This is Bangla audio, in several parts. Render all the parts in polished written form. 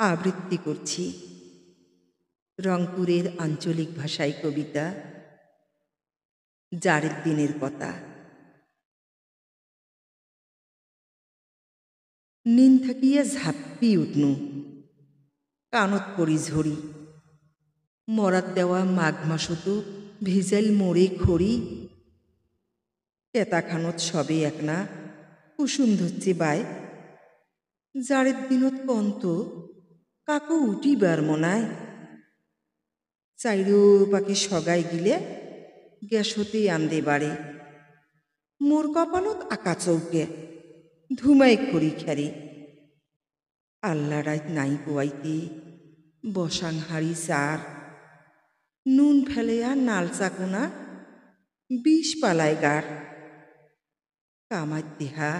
আবৃত্তি করছি রংপুরের আঞ্চলিক ভাষায় কবিতা জারের দিনের কথা। নিন থাকিয়া ঝাপ্পি উঠনু, কানত পড়ি ঝরি, মরাত দেওয়া মাঘ মাসত ভেজাইল মোড়ে খড়ি, কেতাখানত সবে একনা কুসুম ধরছে বাই, জারের দিনত কন্ত কাকু উঠিবার মনায়, চাইরো পাখি সগাই গিলে গ্যাস হতেই আন্দে বাড়ে, মোর কপালত আকা চৌকে ধুমাই খড়ি খেরে, আল্লা রাত নাই পোয়াইতে বসাং হাড়ি চার, নুন ফেলেয়া নাল চাকুনা বিষ পালায় গার, কামার দেহা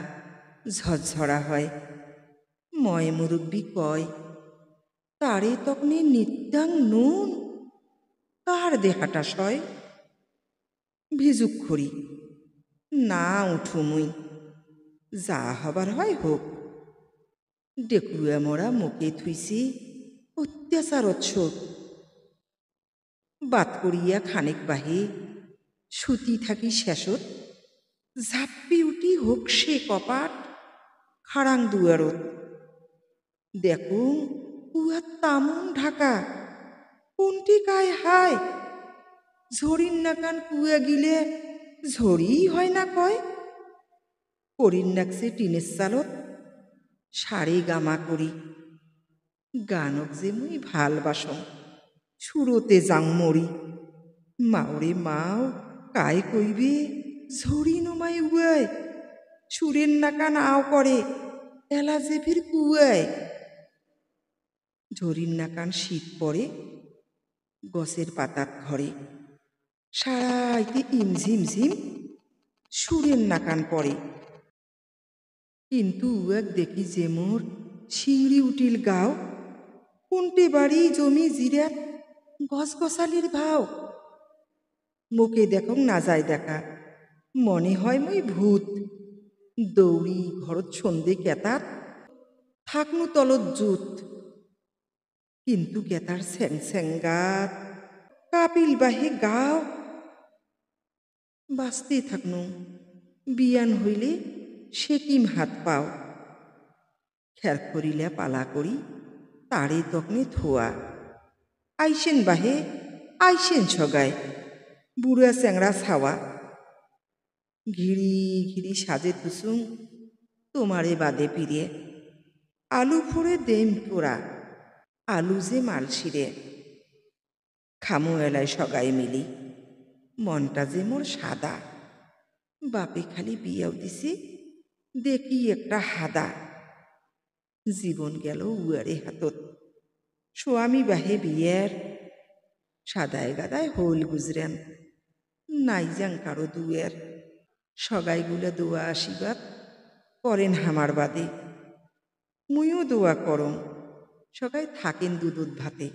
ঝরঝরা হয়, ময় মুরব্বী কয় তারে তখনে নিত্যাং নুন কার দেহাটা সয়, ভিজুক খড়ি না উঠু মুই, যা হবার হয় হোক, ডেকুয়া মরা মুখে থুইছি অত্যাচারত শোক, বাত করিয়া খানেক বাহে সুতি থাকি শেষত, ঝাপ্পি উঠি হোক সে কপাট খাড়াং দুয়ারত, দেখো উহার তামন ঢাকা কোনটি কায় হায়, ঝরির নাকান কুয়া গিলে ঝড়ি হয় না কয়, করির নাকছে টিনের চালত সারে গামা করি, গানক যে মুই ভালবাসং সুরতে যাং মরি, মাওরে মাও কায় কইবে ঝরি নমাই উয়ায়, সুরের নাকান আও করে এলা যে ফির কুয়ায়, ঝরির নাকান শীত পড়ে গছের পাতাত ঘরে, সারাইতে ইমঝিম ঝিম সুরের নাকান পড়ে, কিন্তু উয়াক দেখি যে মোর শিংড়ি উঠিল গাও, কোনটে বাড়ি জমি জিরাত গছগছালির ভাও, মুখে দেখং না যায় দেখা, মনে হয় মই ভূত, দৌড়ি ঘরত সন্ধে কেতার থাকনু তলত জুত, কিন্তু কেতার স্যাং স্যাঙ্গাত কাপিল বাহে গাও, বাঁচতে থাকনু বিয়ান হইলে সেকিম হাত পাও, খের করিলা পালা করি তারে তকনে থোয়া, আইসেন বাহে আইসেন সগায় বুড়া চ্যাংড়া ছাওয়া, ঘিরি ঘিরি সাজে তুসুং তোমারে বাদে পিরে, আলু ফোড়ে দেম পোড়া আলু যে মালসিরে, খামু এলায় সগাই মিলি মনটা যে মোর সাদা, বাপে খালি বিয়াও দিছে দেখি একটা হাদা, জীবন গেল উয়ারে হাতত স্বামী বাহে বিয়ের, সাদায় গাদায় হোল গুজরেন নাই যাং কারো দুয়ের, সগাইগুলা দোয়া আশীর্বাদ করেন হামার বাদে, মুইও দোয়া করং সগাই থাকেন দুধ ভাতে।